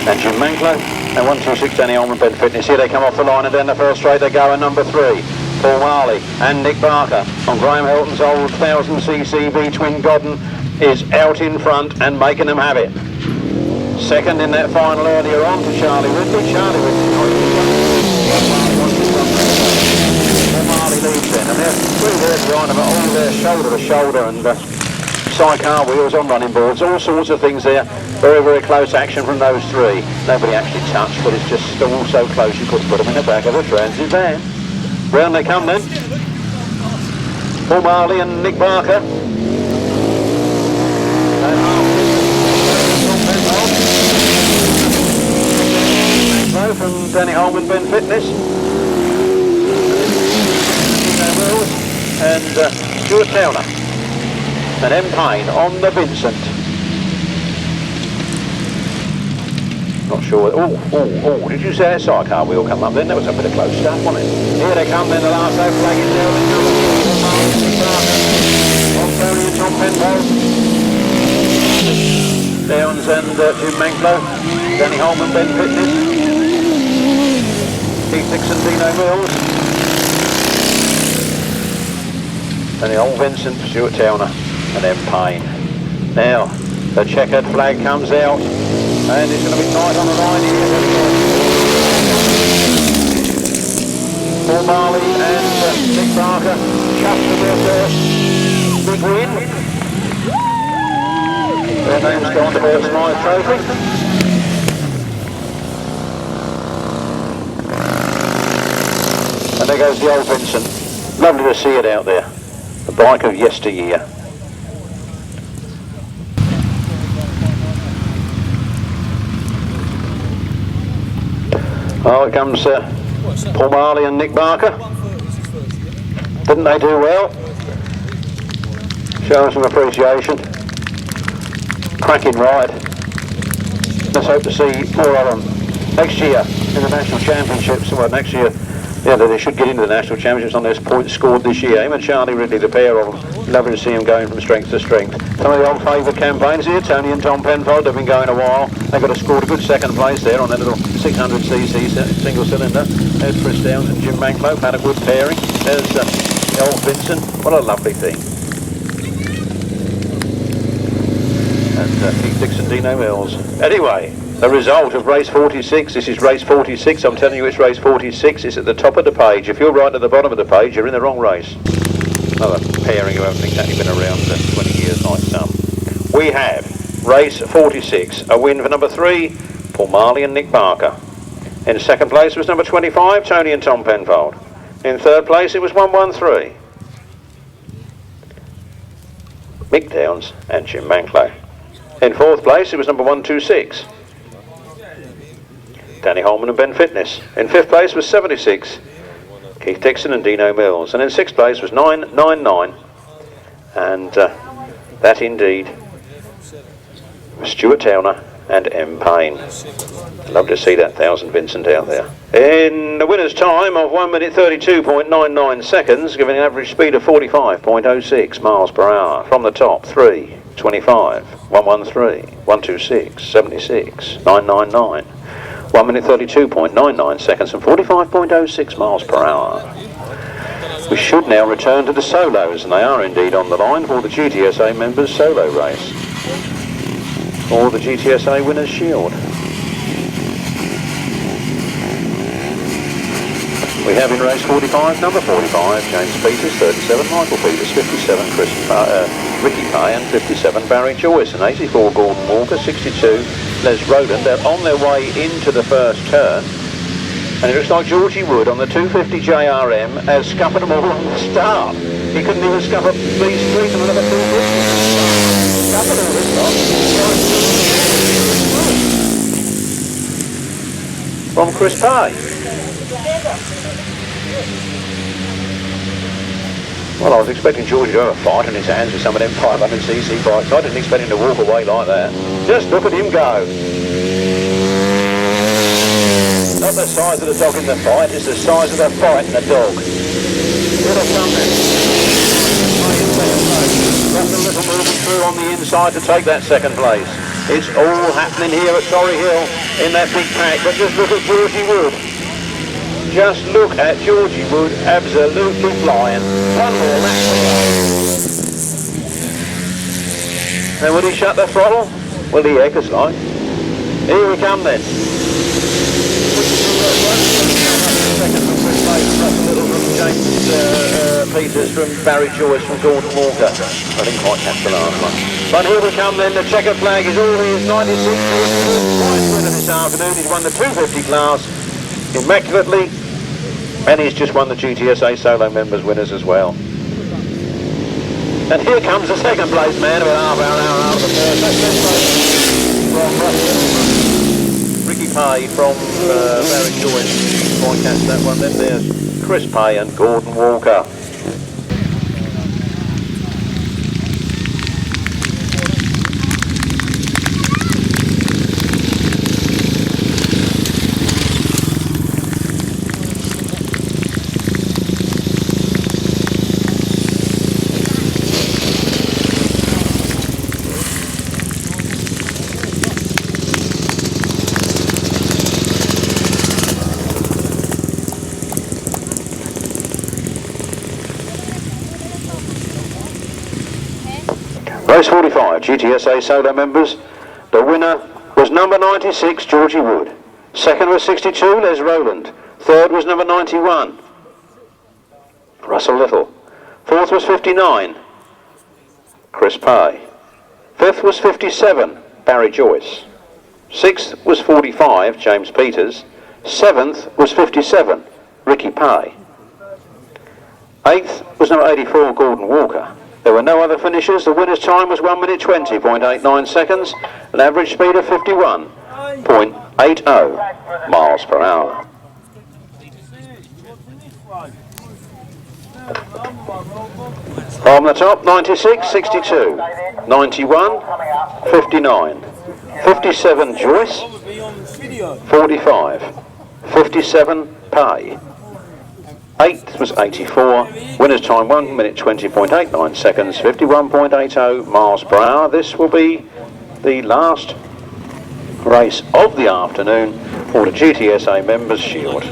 And Jim Manklow. And 126, Danny Holman, Ben Fitness. Here they come off the line, and down the first straight they go. And number 3, Paul Marley and Nick Barker on Graham Helton's old 1000cc V-twin Godden is out in front and making them have it. Second in that final earlier on to Charlie Ridley. Charlie Ridley. Marley leads then, and they're through there behind them, all there shoulder to shoulder, and sidecar wheels on running boards, all sorts of things there. Very, very close action from those three. Nobody actually touched, but it's just all so close you could put them in the back of a transit van. Round they come then. Paul Marley and Nick Barker. From Danny Holman, Ben Fitness, and Stuart Towner, and M. Payne on the Vincent. Not sure. Oh, did you say a sidecar wheel come up then? That was a bit of close stuff, wasn't it? Here they come then, the last over flag is down. On Torry and Tom Penfold. Downs and Jim Manklow. Danny Holman, Ben Fitness. Keith Dixon, Dino Mills. And the old Vincent, Stuart Towner and M. Payne. Now, the checkered flag comes out, and it's going to be tight on the line here. Paul Marley and Nick Barker chuffed with their first big win. Their name's gone to Burt Smythe Trophy. And there goes the old Vincent. Lovely to see it out there. The bike of yesteryear. Oh, here comes Paul Marley and Nick Barker. Didn't they do well? Showing some appreciation. Cracking ride. Let's hope to see more of them next year in the National Championships. Well, next year, yeah, they should get into the National Championships on their points scored this year. Him and Charlie Ridley, the pair of them, lovely to see them going from strength to strength. Some of the old favourite campaigns here, Tony and Tom Penfold, have been going a while. They've got to score a good second place there on that little 600cc single cylinder. There's Chris Downs and Jim Manklow, had a good pairing. There's the old Vincent. What a lovely thing. And Keith Dixon, Dino Mills. Anyway, the result of race 46, this is race 46, I'm telling you it's race 46, it's at the top of the page. If you're right at the bottom of the page, you're in the wrong race. Another pairing who haven't exactly been around 20 years like some. We have race 46, a win for number 3, Paul Marley and Nick Barker. In second place was number 25, Tony and Tom Penfold. In third place it was 113, Mick Downs and Jim Manklow. In fourth place it was number 126, Danny Holman and Ben Fitness. In fifth place was 76, Keith Dixon and Dino Mills. And in sixth place was 999, and that indeed was Stuart Towner and M. Payne. Love to see that 1000 Vincent out there. In the winner's time of 1 minute 32.99 seconds, giving an average speed of 45.06 miles per hour. From the top, 3, 25, 113, 126, 76, 999. 1 minute 32.99 seconds and 45.06 miles per hour. We should now return to the solos, and they are indeed on the line for the GTSA members solo race, or the GTSA Winners' Shield. We have in race 45, number 45, James Peters, 37, Michael Peters, 57, Ricky Kay, and 57, Barry Joyce, and 84, Gordon Walker, 62, Les Rodent. They're on their way into the first turn. And it looks like Georgie Wood on the 250 JRM has scuppered them all on the start. He couldn't even scuff up these three to another 250. Scuppered all this lot. From Chris Pay. Well, I was expecting Georgie to have a fight in his hands with some of them 500cc bikes. I didn't expect him to walk away like that. Just look at him go. Not the size of the dog in the fight, it's the size of the fight in the dog. What a come then. Russell Little moving through on the inside to take that second place. It's all happening here at Torry Hill in that big pack, but just look at Georgie Wood. Just look at Georgie Wood absolutely flying. One more lap to go. Now will he shut the throttle? Will he heck us like? Here we come then. Second from Chris Payne, Russell Little from James Peters, from Barry Joyce, from Gordon Walker. I didn't quite catch the last one. But here we come then, the checkered flag is all his, 96 prize winner this afternoon. He's won the 250 class immaculately, and he's just won the GTSA solo members winners as well. And here comes the second place man, about half hour out of the first. That's from Ricky Pay from Barry Joyce. Might catch that one. Then there's Chris Pay and Gordon Walker. Race 45, GTSA solo members. The winner was number 96, Georgie Wood. Second was 62, Les Rowland. Third was number 91, Russell Little. Fourth was 59, Chris Pay. Fifth was 57, Barry Joyce. Sixth was 45, James Peters. Seventh was 57, Ricky Pay. Eighth was number 84, Gordon Walker. There were no other finishers. The winner's time was 1 minute 20.89 seconds, an average speed of 51.80 miles per hour. From the top, 96, 62, 91, 59, 57 Joyce, 45, 57 Pay. 8th was 84, winner's time 1 minute 20.89 seconds, 51.80 miles per hour. This will be the last race of the afternoon for the GTSA Members Shield.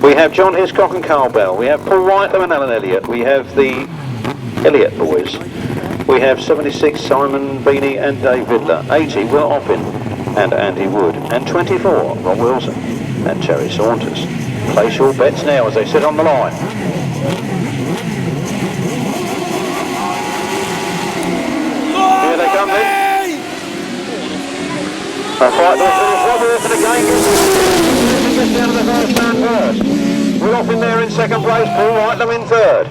We have John Hiscock and Carl Bell, we have Paul Whitelam and Alan Elliott, we have the Elliott boys, we have 76 Symon, Beaney and Dave Vidler, 80 Will Offen and Andy Wood, and 24 Rob Wilson and Terry Saunters. Place your bets now as they sit on the line. Here they come then. A fight there for Robbie for the game. He gets down to the first stand first. We're off in there in second place, Paul Whitelam in third.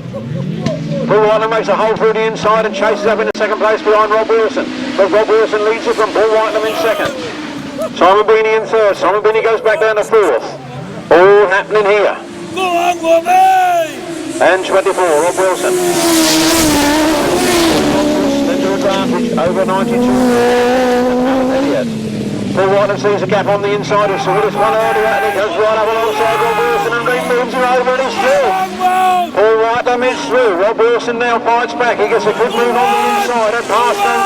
Paul Whitelam makes a hole through the inside and chases up into second place behind Rob Wilson. But Rob Wilson leads it from Paul Whitelam in second. Simon Beaney in third. Simon Beaney goes back down to fourth. All happening here. Go on, Robbie! And 24, Rob Wilson. Centre advantage over 92. Elliott. Paul Whitelam sees a gap on the inside. He saw this one earlier and he goes right up alongside Rob Wilson and he moves her over and he's through. Paul Whitelam is through. Rob Wilson now fights back. He gets a good move on the inside and past them.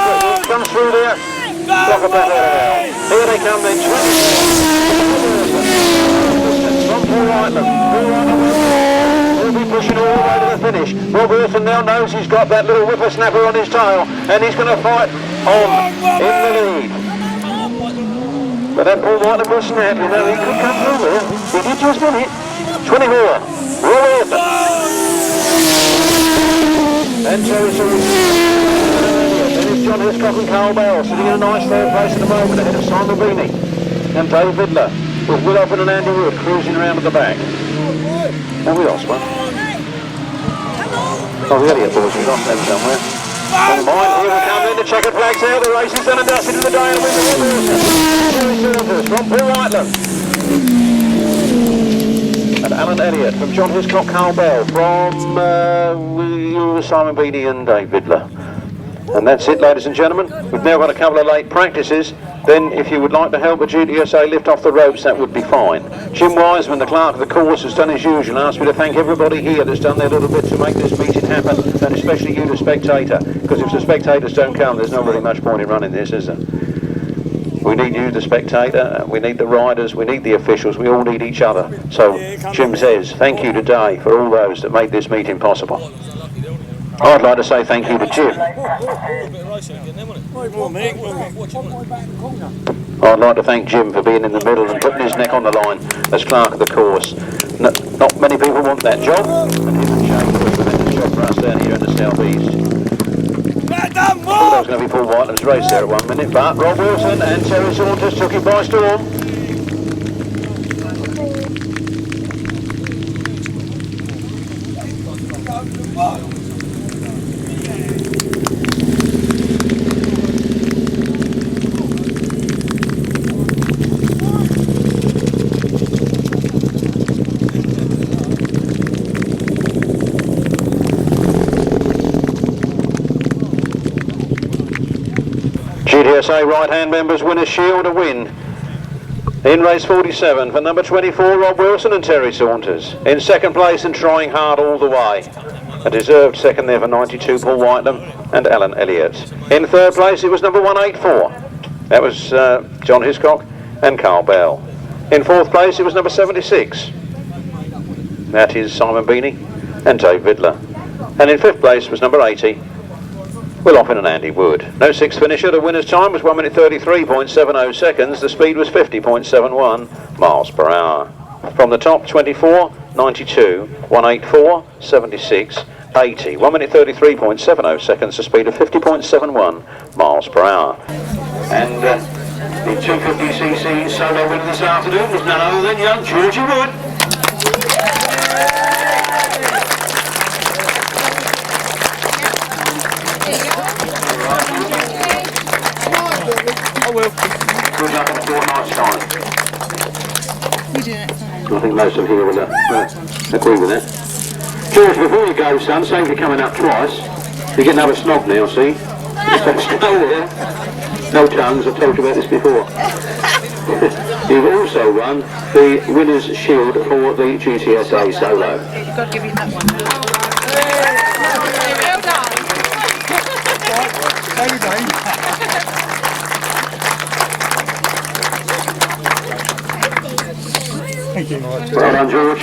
Comes through there. Block about there. Here they come then. 24. Paul Whitelam. He'll be pushing all the way to the finish. Rob Wilson now knows he's got that little whippersnapper on his tail and he's going to fight on in the lead. But that Paul Whitelam will snap, you know, he could come through there. He did just win it. 24. Rob Wilson. And Terry Saunters. Then it's John Hiscock and Carl Bell sitting in a nice third place at the moment ahead of Simon Beaney and Dave Vidler. with Offen and Andy Wood cruising around at the back. Oh, we lost one. Oh, the Elliott boys, we lost them somewhere. Never mind, here we come in, the checkered flag's out, the race is done and dusted in the day, and the Saunters from Whitelam. And Alan Elliott from John Hiscock, Carl Bell from Simon Beaney and Dave Vidler. And that's it, ladies and gentlemen. We've now got a couple of late practices. Then, if you would like to help the GTSA lift off the ropes, that would be fine. Jim Wiseman, the clerk of the course, has done his usual and asked me to thank everybody here that's done their little bit to make this meeting happen, and especially you, the spectator, because if the spectators don't come, there's not really much point in running this, is there? We need you, the spectator, we need the riders, we need the officials, we all need each other. So, Jim says, thank you today for all those that made this meeting possible. I'd like to say thank you to Jim. I'd like to thank Jim for being in the middle and putting his neck on the line as clerk of the course. Not many people want that job, and him and Shane will do this job for us down here in the southeast. I thought that was going to be Paul Whitelam's race there at 1 minute, but Rob Wilson and Terry Saunters took it by storm. GTSA right-hand members win a shield, a win. In race 47 for number 24, Rob Wilson and Terry Saunters. In second place and trying hard all the way. A deserved second there for 92, Paul Whitelam and Alan Elliott. In third place it was number 184. That was John Hiscock and Carl Bell. In fourth place it was number 76. That is Simon Beaney and Dave Vidler. And in fifth place was number 80. Offen and Andy Wood. No sixth finisher. The winner's time was 1 minute 33.70 seconds. The speed was 50.71 miles per hour. From the top, 24, 92, 184, 76, 80. 1 minute 33.70 seconds. The speed of 50.71 miles per hour. And the 250cc solo winner this afternoon was none other than young Georgie Wood. Good luck in a fortnight's time. We do that time. I think most of you will agree with that. George, before you go, son, save you coming up twice. You get another snog now, see? No tongues, I've told you about this before. You've also won the winner's shield for the GTSA solo. You've got to give you that one. Well done. Thank you. Well done, George.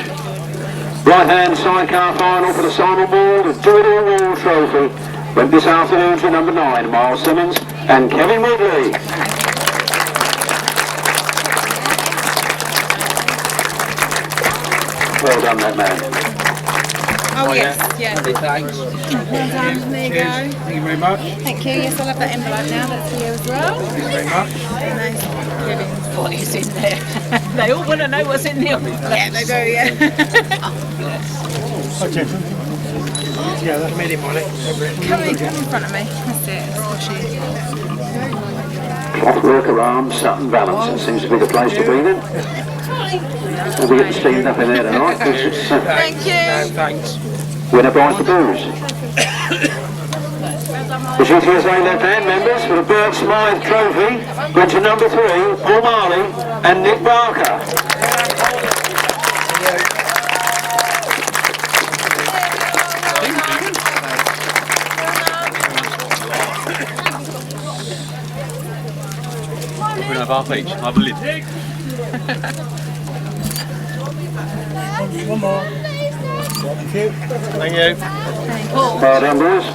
Right-hand sidecar final for the Symon Wall, the Drury Trophy. Went this afternoon to number 9, Myles Simmons and Kevin Woodley. Well done, that man. Oh yes, yeah. Thanks. Well done, there you go. Thank you very much. Thank you, yes, I'll have that envelope now, that's for you as well. Thank you very much. Nice. What is in there? They all want to know what's in the envelope. Yeah, they do, yeah. Hi, gentlemen. Together. Come in front of me. That's it, it's squishy. Off worker arms, Sutton balance. It seems to be the place to be then. We'll be getting steamed up in there tonight. Thank you. No, thanks. Winner buys the booze. The GTSA left-hand members for the Burt Smythe Trophy went to number 3, Paul Marley and Nick Barker. We're going to have half each. Have a lid. One more. Thank you. Thank you. Well done, boys.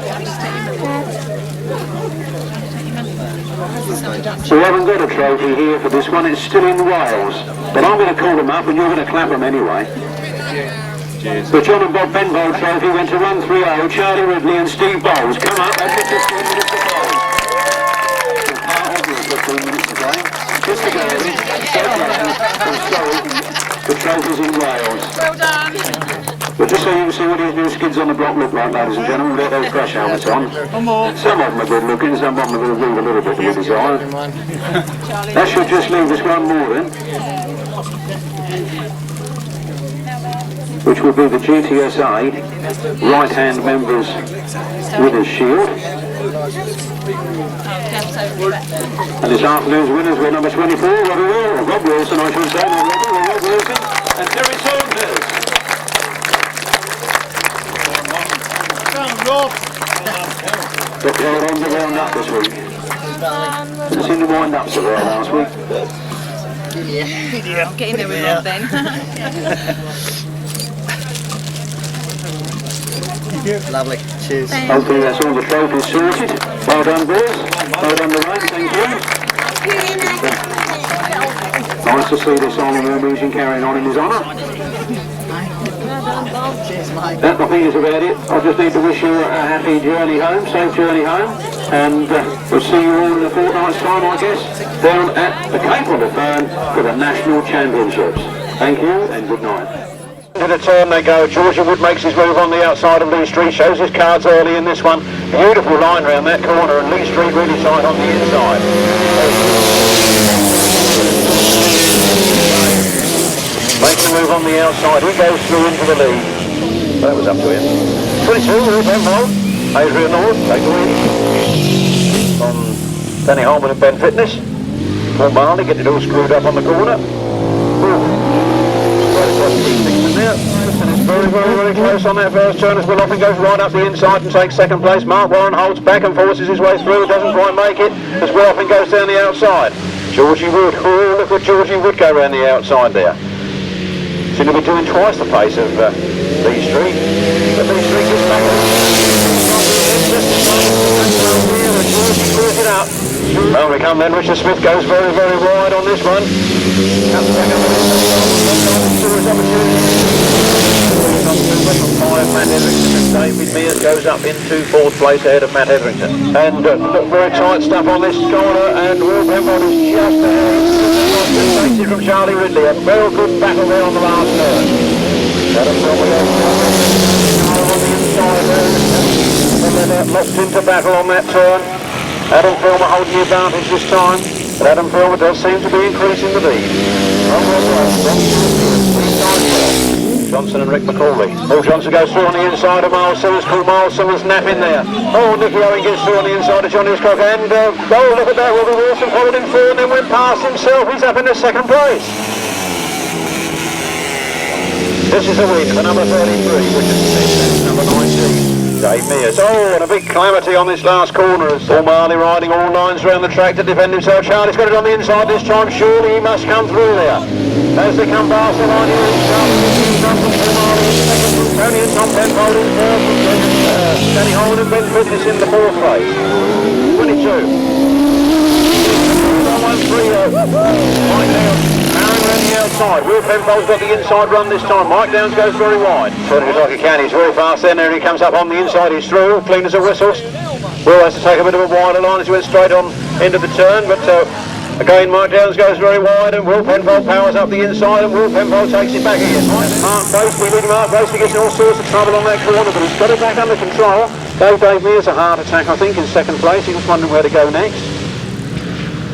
So we haven't got a trophy here for this one, it's still in Wales. But I'm going to call them up and you're going to clap them anyway. Cheers. The John and Bob Benbow trophy went to 130, Charlie Ridley and Steve Bowles. Come up, that's it, just 10 minutes to go. 15 minutes to go. Just to go in, the trophies in Wales. Well done. But just so you can see what these new skids on the block look like, ladies and gentlemen, we've got those crash helmets on. Some of them are good looking, some of them will move a little bit with desire. That should just leave us one more then, which will be the GTSA right-hand members winners shield. And this afternoon's winners were number 24, Rob Wilson, I should say, Rob Wilson, and Terry Saunters. But they were on the round up this week. Didn't seem to wind up so well last week. Yeah. Get in there with Rob then. Lovely. Cheers. Hopefully that's all the trophies sorted. Well done, boys. Well done, Lorraine. Thank you. Nice to see this honourable meeting carrying on in his honour. That, I think, is about it. I just need to wish you a happy journey home, safe journey home, and we'll see you all in a fortnight's time, I guess, down at the Cape on the Fern for the National Championships. Thank you and good night. To the turn they go. Georgie Wood makes his move on the outside of Lee Street, shows his cards early in this one. Beautiful line round that corner, and Lee Street really tight on the inside. Makes the move on the outside, he goes through into the lead. That was up to him. 22, Penfold, Adrian North, take the lead. On Danny Holman and Ben Fitness. Paul Marley get it all screwed up on the corner. And it's very, very, very close on that first turn as Offen goes right up the inside and takes second place. Mark Warren holds back and forces his way through, doesn't quite make it as Offen goes down the outside. Georgie Wood, oh look at Georgie Wood go around the outside there. Seem to be doing twice the pace of Lee Street. But Lee Street gets back Georgie clears it up. Well, we come then, Richard Smith goes very, very wide on this one. Comes back up to his opportunity. Matt Etherington and David Mears goes up into 4th place ahead of Matt Etherington. And very tight stuff on this corner, and Will Penfold is just there. Takes it from Charlie Ridley. A very good battle there on the last turn. Locked into battle on that turn. Adam Filmer holding the advantage this time, but Adam Filmer does seem to be increasing the lead. Johnson and Rick McAuley. Paul Johnson goes through on the inside of Myles Simmons, called Myles Simmons nap in there. Oh, Nicky Owen gets through on the inside of John Hiscock, and oh, look at that, Robbie Wilson followed him through and then went past himself. He's up in the 2nd place. This is a win for number 33, which is number 19. Dave Mears. Oh, and a big calamity on this last corner as Paul Marley riding all lines around the track to defend himself. Charlie's got it on the inside this time. Surely he must come through there. As they come past the line here, Tony and Tom Penfold in 3rd. Danny Holman and Ben Fitness in the 4th place. 22. 1-3. Right now. Around the outside. Will Penfold's got the inside run this time. Mike Downs goes very wide. Turning it like he can. He's very fast then. There he comes up on the inside. He's through. Clean as a whistle. Will has to take a bit of a wider line as he went straight on into the turn. But again, Mike Downs goes very wide, and Will Penfold powers up the inside, and Will Penfold takes it back again. Mark Bracely, leading Mark Bracely, gets in all sorts of trouble on that corner, but he's got it back under control. Dave Mears a heart attack, I think, in 2nd place. He was wondering where to go next.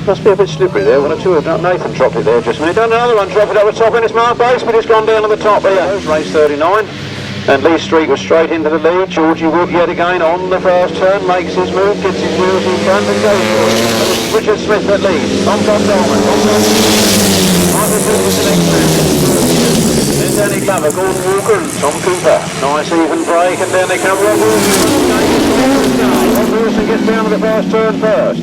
Must be a bit slippery there. One or two. Nathan dropped it there just a minute. Done another one, dropped it up the top, and it's Mark Bracely, but it's gone down on the top here. Race 39. And Lee Street was straight into the lead. Georgie Wood yet again on the first turn, makes his move, gets his wheels in front and goes for it. And Richard Smith that leads. On top Dolman. Michael Smith is the next man. Then Danny Glover, Gordon Walker and Tom Cooper. Nice even break, and down they come. Rob Wilson gets down to the first turn first.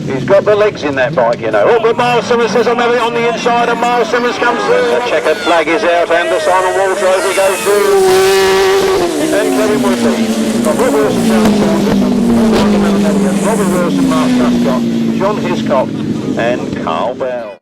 He's got the legs in that bike, you know. Oh, but Myles Simmons says I'm having it on the inside, and Myles Simmons comes through. The checkered flag is out, and the Simon Wall trophy goes through. And Kevin Woodley. Robbie Wilson, Robbie Wilson, Mark Prescott, John Hiscock, and Carl Bell.